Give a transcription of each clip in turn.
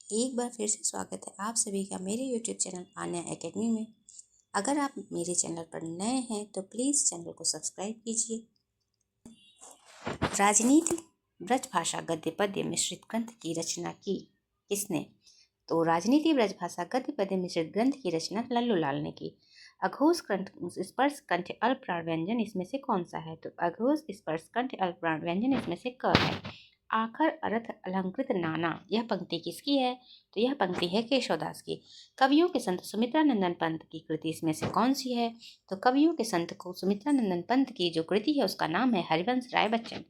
एक बार फिर से स्वागत है आप सभी का मेरे YouTube चैनल आन्या एकेडमी में। अगर आप मेरे चैनल पर नए हैं तो प्लीज़ चैनल को सब्सक्राइब कीजिए। राजनीति ब्रजभाषा गद्य पद्य मिश्रित ग्रंथ की रचना की किसने? तो राजनीति ब्रजभाषा गद्य पद्य मिश्रित ग्रंथ की रचना लल्लू लाल ने की। अघोष कंठ स्पर्श कंठ अल्प प्राण व्यंजन इसमें से कौन सा है? तो अघोष स्पर्श कंठ अल्प प्राण व्यंजन इसमें से क है। आखर अर्थ अलंकृत नाना, यह पंक्ति किसकी है? तो यह पंक्ति है केशवदास की। कवियों के संत सुमित्रानंदन पंत की कृति इसमें से कौन सी है? तो कवियों के संत को सुमित्रानंदन पंत की जो कृति है उसका नाम है हरिवंश राय बच्चन।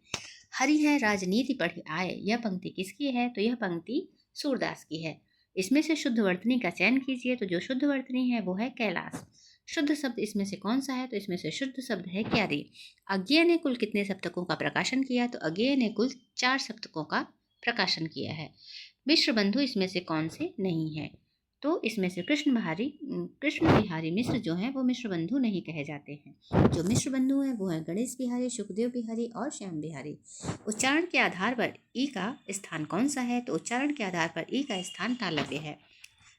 हरि है राजनीति पढ़ी आए, यह पंक्ति किसकी है? तो यह पंक्ति सूरदास की है। इसमें से शुद्ध वर्तनी का चयन कीजिए। तो जो शुद्ध वर्तनी है वो है कैलाश। शुद्ध शब्द इसमें से कौन सा है? तो इसमें से शुद्ध शब्द है क्यारी। अज्ञेय ने कुल कितने सप्तकों का प्रकाशन किया? तो अज्ञेय ने कुल 4 सप्तकों का प्रकाशन किया है। मिश्र बंधु इसमें से कौन से नहीं है? तो इसमें से कृष्ण बिहारी मिश्र जो हैं वो मिश्र बंधु नहीं कहे जाते हैं। जो मिश्र बंधु हैं वो है गणेश बिहारी, सुखदेव बिहारी और श्याम बिहारी। उच्चारण के आधार पर ई का स्थान कौन सा है? तो उच्चारण के आधार पर ई का स्थान तालव्य है।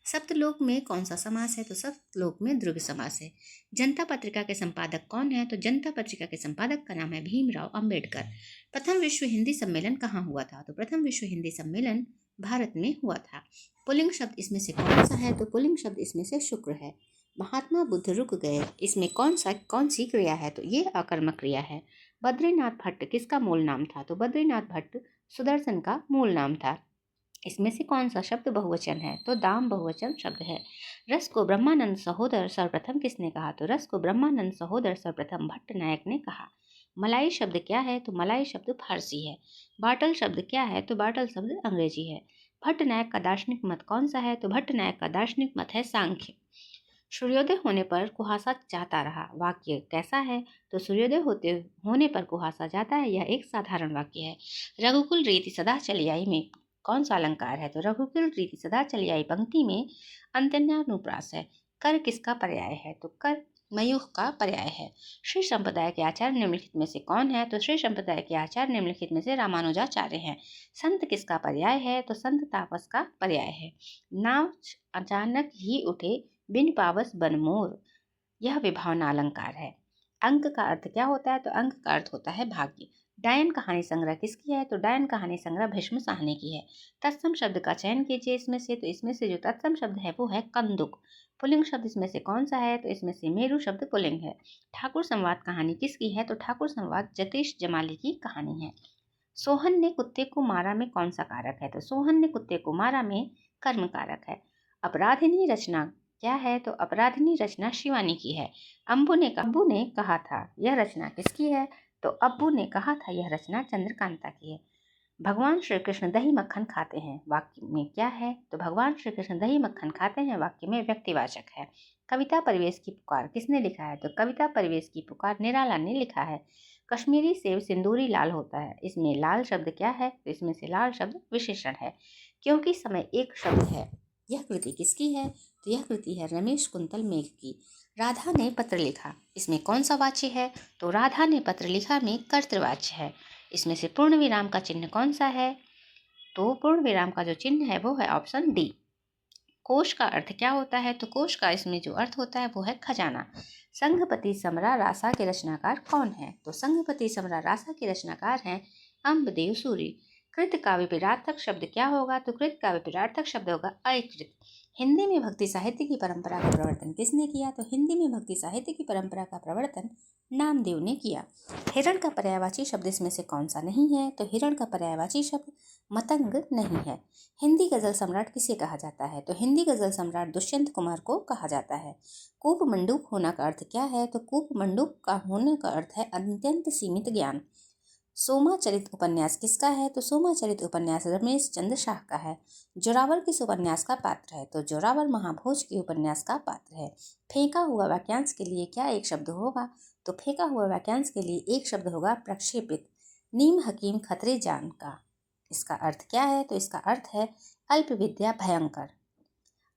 सप्तलोक में कौन सा समास है? तो सप्तलोक में द्रव्य समास है। जनता पत्रिका के संपादक कौन है? तो जनता पत्रिका के संपादक का नाम है भीमराव अंबेडकर। प्रथम विश्व हिंदी सम्मेलन कहाँ हुआ था? तो प्रथम विश्व हिंदी सम्मेलन भारत में हुआ था। पुल्लिंग शब्द इसमें से कौन सा है? तो पुल्लिंग शब्द इसमें से शुक्र है। महात्मा बुद्ध रुक गए, इसमें कौन सी क्रिया है? तो ये अकर्मक क्रिया है। बद्रीनाथ भट्ट किसका मूल नाम था? तो बद्रीनाथ भट्ट सुदर्शन का मूल नाम था। इसमें से कौन सा शब्द बहुवचन है? तो दाम बहुवचन शब्द है। रस को ब्रह्मानंद सहोदर सर्वप्रथम किसने कहा? तो रस को ब्रह्मानंद सहोदर सर्वप्रथम भट्ट नायक ने कहा। मलाई शब्द क्या है? तो मलाई शब्द फारसी है। बाटल शब्द क्या है? तो बाटल शब्द अंग्रेजी है। भट्ट नायक का दार्शनिक मत कौन सा है? तो भट्ट नायक का दार्शनिक मत है सांख्य। सूर्योदय होने पर कुहासा जाता रहा, वाक्य कैसा है? तो सूर्योदय होने पर कुहासा जाता है, यह एक साधारण वाक्य है। रघुकुल रीति सदा चली आई में कौन सा अलंकार है? तो रघुकुल रीति सदा चली आई पंक्ति में अंत्यन्यानुप्रास है। कर किसका पर्याय है? तो कर मयूख का पर्याय है। श्री संप्रदाय के आचार्य निम्नलिखित में से कौन है? तो श्री संप्रदाय के आचार्य निम्नलिखित में से रामानुजाचार्य हैं। संत किसका पर्याय है? तो संत तापस का पर्याय है। नाव अचानक ही उठे बिन पावस बनमोर, यह विभावना अलंकार है। अंक का अर्थ क्या होता है? तो अंक का अर्थ होता है भाग्य। डायन कहानी संग्रह किसकी है? तो डायन कहानी संग्रह भीष्म साहनी की है। तत्सम शब्द का चयन कीजिए इसमें से। तो इसमें से जो तत्सम शब्द है वो है कंदुक। पुल्लिंग शब्द इसमें से कौन सा है? तो इसमें से मेरु शब्द पुल्लिंग है। ठाकुर संवाद कहानी किसकी है? तो ठाकुर संवाद जतीश जमाली की कहानी है। सोहन ने कुत्ते को मारा में कौन सा कारक है? तो सोहन ने कुत्ते को मारा में कर्म कारक है। अपराधिनी रचना क्या है? तो अपराधिनी रचना शिवानी की है। अब्बू ने कहा था यह रचना किसकी है? तो अब्बू ने कहा था यह रचना चंद्रकांता की है। भगवान श्री कृष्ण दही मक्खन खाते हैं, वाक्य में क्या है? तो भगवान श्री कृष्ण दही मक्खन खाते हैं वाक्य में व्यक्तिवाचक है। कविता परिवेश की पुकार किसने लिखा है? तो कविता परिवेश की पुकार निराला ने लिखा है। कश्मीरी सेब सिंदूरी लाल होता है, इसमें लाल शब्द क्या है? तो इसमें से लाल शब्द विशेषण है। क्योंकि समय एक शब्द है, यह कृति किसकी है? तो यह कृति है रमेश कुंतल मेघ की। राधा ने पत्र लिखा, इसमें कौन सा वाच्य है? तो राधा ने पत्र लिखा में कर्तृवाच्य है। इसमें से पूर्ण विराम का चिन्ह कौन सा है? तो पूर्ण विराम का जो चिन्ह है वो है ऑप्शन डी। कोश का अर्थ क्या होता है? तो कोश का इसमें जो अर्थ होता है वो है खजाना। संघपति समरा रासा के रचनाकार कौन है? तो संघपति समरा रासा के रचनाकार हैं अम्बदेव सूरी। कृत का विपरीतार्थक शब्द क्या होगा? तो कृत का विपरीतार्थक शब्द होगा अकृत। हिंदी में भक्ति साहित्य की परंपरा का प्रवर्तन किसने किया? तो हिंदी में भक्ति साहित्य की परंपरा का प्रवर्तन नामदेव ने किया। हिरण का पर्यायवाची शब्द इसमें से कौन सा नहीं है? तो हिरण का पर्यायवाची शब्द मतंग नहीं है। हिंदी गजल सम्राट किसे कहा जाता है? तो हिंदी गजल सम्राट दुष्यंत कुमार को कहा जाता है। कूप मंडूक होना का अर्थ क्या है? तो कूप मंडूक का होने का अर्थ है अत्यंत सीमित ज्ञान। सोमाचरित उपन्यास किसका है? तो सोमाचरित उपन्यास रमेश चंद्र शाह का है। जोरावर किस उपन्यास का पात्र है? तो जोरावर महाभोज के उपन्यास का पात्र है। फेंका हुआ वाक्यांश के लिए क्या एक शब्द होगा? तो फेंका हुआ वाक्यांश के लिए एक शब्द होगा प्रक्षेपित। नीम हकीम खतरे जान का, इसका अर्थ क्या है? तो इसका अर्थ है अल्प विद्या भयंकर।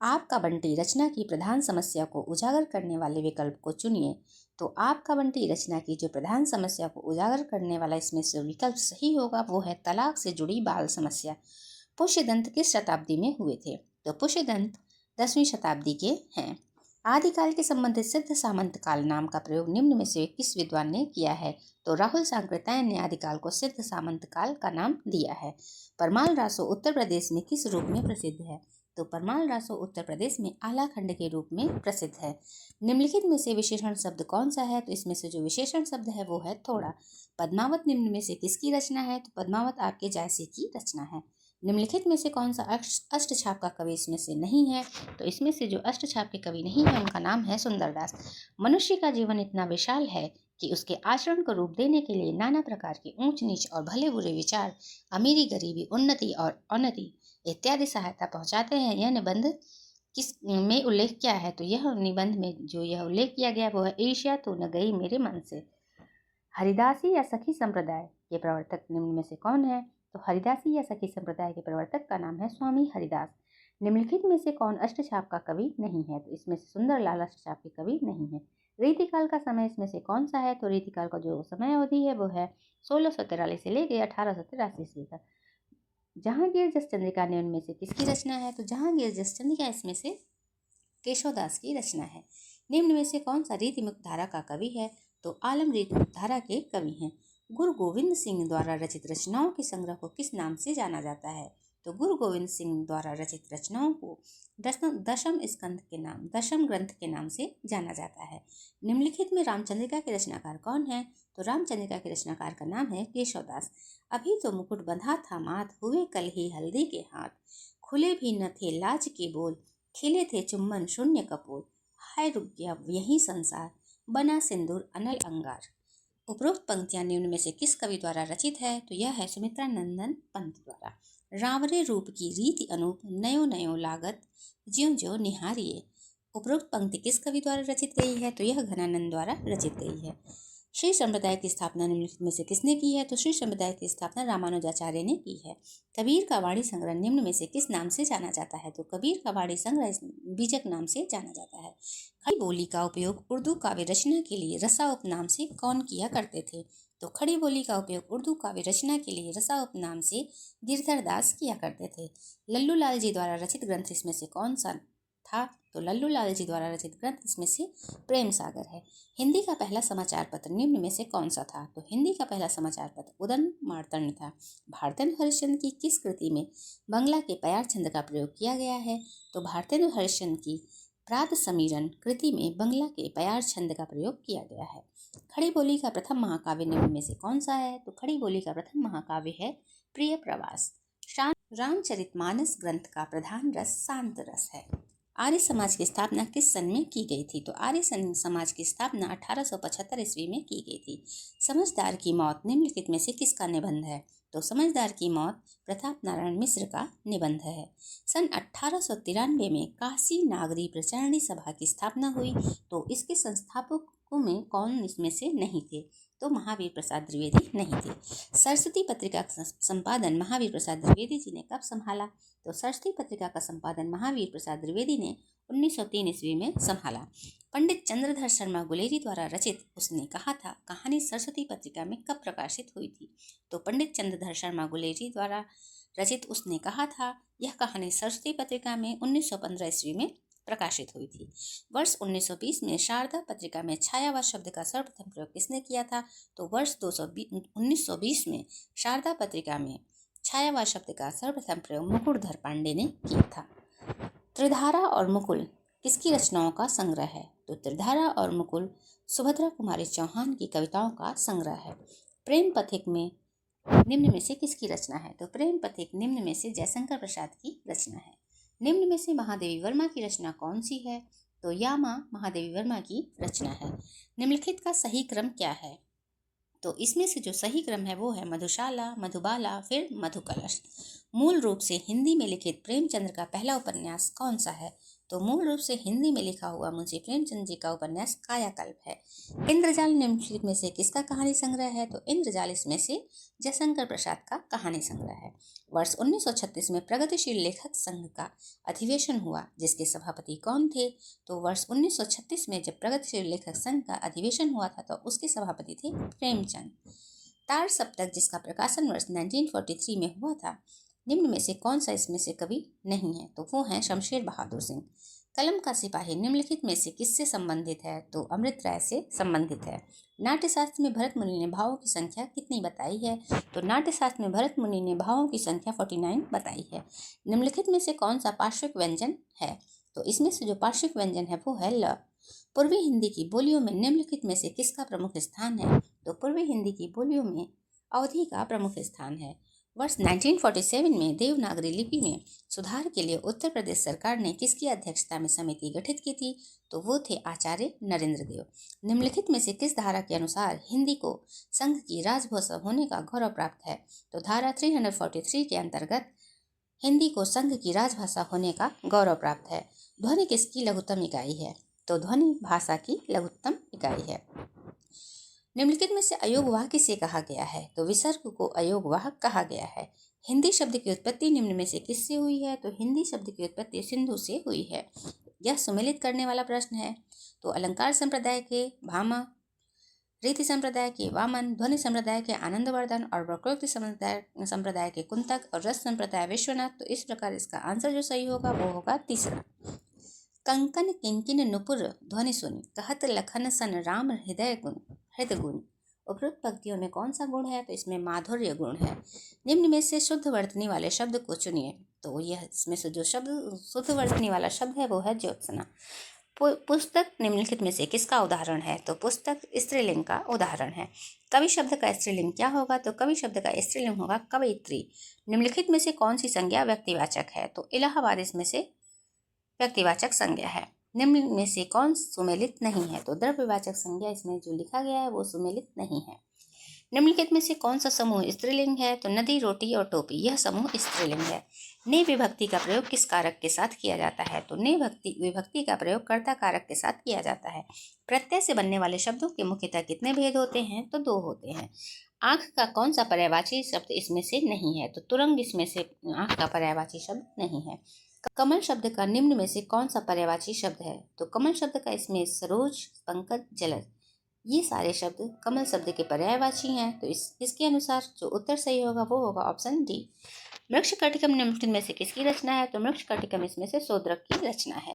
आपका बंटी रचना की प्रधान समस्या को उजागर करने वाले विकल्प को चुनिए। तो आपका बंटी रचना की जो प्रधान समस्या को उजागर करने वाला इसमें से विकल्प सही होगा वो है तलाक से जुड़ी बाल समस्या। पुष्यदंत किस शताब्दी में हुए थे? तो पुष्यदंत 10वीं शताब्दी के हैं। आदिकाल के संबंधित सिद्ध सामंत काल नाम का प्रयोग निम्न में से किस विद्वान ने किया है? तो राहुल सांकृत्यायन ने आदिकाल को सिद्ध सामंत काल का नाम दिया है। परमाल रासो उत्तर प्रदेश में किस रूप में प्रसिद्ध है? तो परमाल रासो उत्तर प्रदेश में आला खंड के रूप में प्रसिद्ध है। निम्नलिखित में से विशेषण शब्द कौन सा है? तो इसमें से जो विशेषण शब्द है वो है थोड़ा। पद्मावत निम्न में से किसकी रचना है? तो पद्मावत आपके जायसे की रचना है। निम्नलिखित में से कौन सा अष्टछाप का कवि इसमें से नहीं है? तो इसमें से जो अष्टछाप के कवि नहीं है उनका नाम है सुंदरदास। मनुष्य का जीवन इतना विशाल है कि उसके आचरण को रूप देने के लिए नाना प्रकार के ऊंच नीच और भले बुरे विचार, अमीरी गरीबी, उन्नति और अवनति इत्यादि सहायता पहुंचाते हैं। यह निबंध किस में उल्लेख क्या है? तो यह निबंध में जो यह उल्लेख किया गया वो है ईर्ष्या तो न गई मेरे मन से। हरिदासी या सखी संप्रदाय के प्रवर्तक निम्न में से कौन है? तो हरिदासी या सखी संप्रदाय के प्रवर्तक का नाम है स्वामी हरिदास। निम्नलिखित में से कौन अष्टछाप का कवि नहीं है? तो इसमें से सुंदरलाल अष्टछाप के कवि नहीं है। रीतिकाल का समय इसमें से कौन सा है? तो रीतिकाल का जो समय अवधि है वो है 1643 से लेकर 1883 ईस्वी तक। जहांगीर जस चंद्रिका निम्न में से किसकी रचना है? तो जहांगीर जस चंद्रिका इसमें से केशवदास की रचना है। निम्न में से कौन सा रीतिमुक्त धारा का कवि है? तो आलम रीतिमुक्त धारा के कवि हैं। गुरु गोविंद सिंह द्वारा रचित रचनाओं के संग्रह को किस नाम से जाना जाता है? तो गुरु गोविंद सिंह द्वारा रचित रचनाओं को दशम ग्रंथ के नाम से जाना जाता है। निम्नलिखित में रामचंद्रिका के रचनाकार कौन है? तो रामचंद्रिका के रचनाकार का नाम है केशवदास। अभी तो मुकुट बंधा था माथ, हुए कल ही हल्दी के हाथ, खुले भी न थे लाज के बोल, खिले थे चुम्बन शून्य कपोल, हाय रुक गया यही संसार, बना सिंदूर अनल अंगार। उपरोक्त पंक्तियां निम्न में से किस कवि द्वारा रचित है? तो यह है सुमित्रा नंदन पंत द्वारा। रावरे रूप की रीति अनूप, नयो नयो लागत, ज्यों ज्यों निहारिये। उपरोक्त पंक्ति किस कवि द्वारा रचित गई है? तो यह घनानंद द्वारा रचित गई है। श्री संप्रदाय की स्थापना निम्नलिखित में से किसने की है? तो श्री संप्रदाय की स्थापना रामानुजाचार्य ने की है। कबीर का वाणी संग्रह निम्न में से किस नाम से जाना जाता है? तो कबीर का वाणी संग्रह बीजक नाम से जाना जाता है। खड़ी बोली का उपयोग उर्दू काव्य रचना के लिए रसा उपनाम से कौन किया करते थे? तो खड़ी बोली का उपयोग उर्दू काव्य रचना के लिए रसा उपनाम से गिरधर दास किया करते थे। लल्लू लाल जी द्वारा रचित ग्रंथ इसमें से कौन सा था? तो लल्लू लाल जी द्वारा रचित ग्रंथ इसमें से प्रेम सागर है। हिंदी का पहला समाचार पत्र निम्न में से कौन सा था? तो हिंदी का पहला समाचार पत्र उदन मार्तंड था। भारतेंदु हरिश्चंद्र की किस कृति में बंगला के पयार छंद का प्रयोग किया गया है? तो भारतेंदु हरिश्चंद्र की प्रात समीरण कृति में बंगला के पयार छंद का प्रयोग किया गया है। खड़ी बोली का प्रथम महाकाव्य निम्न में से कौन सा है? तो खड़ी बोली का प्रथम महाकाव्य है प्रिय प्रवास। रामचरितमानस ग्रंथ का प्रधान रस शांत रस है। आर्य समाज की स्थापना किस सन में की गई थी? तो आर्य समाज की स्थापना 1875 ईस्वी में की गई थी। समझदार की मौत निम्नलिखित में से किसका निबंध है? तो समझदार की मौत प्रताप नारायण मिश्र का निबंध है। सन 1893 में काशी नागरी प्रचारणी सभा की स्थापना हुई, तो इसके संस्थापकों में कौन इसमें से नहीं थे? तो महावीर प्रसाद द्विवेदी नहीं थे। सरस्वती पत्रिका का संपादन महावीर प्रसाद द्विवेदी जी ने कब संभाला? तो सरस्वती पत्रिका का संपादन महावीर प्रसाद द्विवेदी ने 1903 ईस्वी में संभाला। पंडित चंद्रधर शर्मा गुलेरी द्वारा रचित उसने कहा था कहानी सरस्वती पत्रिका में कब प्रकाशित हुई थी? तो पंडित चंद्रधर शर्मा गुलेरी द्वारा रचित उसने कहा था यह कहानी सरस्वती पत्रिका में 1915 ईस्वी में प्रकाशित हुई थी। वर्ष 1920 में शारदा पत्रिका में छायावाद शब्द का सर्वप्रथम प्रयोग किसने किया था? तो वर्ष 1920 में शारदा पत्रिका में छायावाद शब्द का सर्वप्रथम प्रयोग मुकुटधर पांडे ने किया था। त्रिधारा और मुकुल किसकी रचनाओं का संग्रह है? तो त्रिधारा और मुकुल सुभद्रा कुमारी चौहान की कविताओं का संग्रह है। प्रेम पथिक में निम्न में से किसकी रचना है? तो प्रेम पथिक निम्न में से जयशंकर प्रसाद की रचना है। निम्न में से महादेवी वर्मा की रचना कौन सी है? तो यामा महादेवी वर्मा की रचना है। निम्नलिखित का सही क्रम क्या है? तो इसमें से जो सही क्रम है वो है मधुशाला, मधुबाला, फिर मधुकलश। मूल रूप से हिंदी में लिखित प्रेमचंद्र का पहला उपन्यास कौन सा है? तो मूल रूप से हिंदी में लिखा हुआ मुंशी प्रेमचंद जी का उपन्यास कायाकल्प है। इंद्रजाल निम्नलिखित में से किसका कहानी संग्रह है? तो इंद्रजाल इसमें से जयशंकर प्रसाद का कहानी संग्रह है। वर्ष 1936 में प्रगतिशील लेखक संघ का अधिवेशन हुआ, जिसके सभापति कौन थे? तो वर्ष 1936 में जब प्रगतिशील लेखक संघ का अधिवेशन हुआ था तो उसके सभापति थे प्रेमचंद। तार सप्तक जिसका प्रकाशन वर्ष 1943 में हुआ था, निम्न में से कौन सा इसमें से कवि नहीं है? तो वो हैं शमशेर बहादुर सिंह। कलम का सिपाही निम्नलिखित में से किससे संबंधित है? तो अमृत राय से संबंधित है। नाट्यशास्त्र में भरत मुनि ने भावों की संख्या कितनी बताई है? तो नाट्यशास्त्र में भरत मुनि ने भावों की संख्या 49 बताई है। निम्नलिखित में से कौन सा पार्श्विक व्यंजन है? तो इसमें से जो पार्श्विक व्यंजन है वो है ल। पूर्वी हिंदी की बोलियों में निम्नलिखित में से किसका प्रमुख स्थान है? तो पूर्वी हिंदी की बोलियों में अवधी का प्रमुख स्थान है। वर्ष 1947 में देवनागरी लिपि में सुधार के लिए उत्तर प्रदेश सरकार ने किसकी अध्यक्षता में समिति गठित की थी? तो वो थे आचार्य नरेंद्र देव। निम्नलिखित में से किस धारा के अनुसार हिंदी को संघ की राजभाषा होने का गौरव प्राप्त है? तो धारा 343 के अंतर्गत हिंदी को संघ की राजभाषा होने का गौरव प्राप्त है। ध्वनि किसकी लघुत्तम इकाई है? तो ध्वनि भाषा की लघुत्तम इकाई है। निम्नलिखित में से अयोगवाह किसे कहा गया है? तो विसर्ग को अयोगवाह कहा गया है। हिंदी शब्द की उत्पत्ति निम्न में से किससे हुई है? तो हिंदी शब्द की उत्पत्ति सिंधु से हुई है। यह सुमेलित करने वाला प्रश्न है। तो अलंकार संप्रदाय के भामा, रीति संप्रदाय के वामन, ध्वनि संप्रदाय के आनंदवर्धन और वक्रोक्ति संप्रदाय के कुंतक और रस संप्रदाय विश्वनाथ। तो इस प्रकार इसका आंसर जो सही होगा वो होगा तीसरा। कंकन किंकिन नुपुर ध्वनि सुन, कहत लखन सन राम हृदय गुण। उपरोक्त पंक्तियों में कौन सा गुण है? तो इसमें माधुर्य गुण है। निम्न में से शुद्ध वर्तनी वाले शब्द को चुनिए। तो यह इसमें से जो शब्द शुद्ध वर्तनी वाला शब्द है वो है ज्योत्सना। पुस्तक निम्नलिखित में से किसका उदाहरण है? तो पुस्तक स्त्रीलिंग का उदाहरण है। कवि शब्द का स्त्रीलिंग क्या होगा? तो कवि शब्द का स्त्रीलिंग होगा कवयित्री। निम्नलिखित में से कौन सी संज्ञा व्यक्तिवाचक है? तो इलाहाबाद इसमें से व्यक्तिवाचक संज्ञा है। निम्न में से कौन सुमेलित नहीं है? तो द्रव्यवाचक संज्ञा इसमें जो लिखा गया है वो सुमेलित नहीं है। निम्नलिखित में से कौन सा समूह स्त्रीलिंग है? तो नदी, रोटी और टोपी, यह समूह स्त्रीलिंग है। ने विभक्ति का प्रयोग किस कारक के साथ किया जाता है? तो ने विभक्ति का प्रयोग कर्ता कारक के साथ किया जाता है। प्रत्यय से बनने वाले शब्दों के मुख्यतः कितने भेद होते हैं? तो 2 होते हैं। आंख का कौन सा पर्यायवाची शब्द इसमें से नहीं है? तो तुरंग इसमें से आंख का पर्यायवाची शब्द नहीं है। कमल शब्द का निम्न में से कौन सा पर्यायवाची शब्द है? तो कमल शब्द का इसमें सरोज, पंकज, जलज, ये सारे शब्द कमल शब्द के पर्यायवाची हैं। तो इसके अनुसार जो उत्तर सही होगा वो होगा ऑप्शन डी। मृक्षकटिकम निम्नलिखित में से किसकी रचना है? तो मृक्षकटिकम इसमें से शूद्रक की रचना है।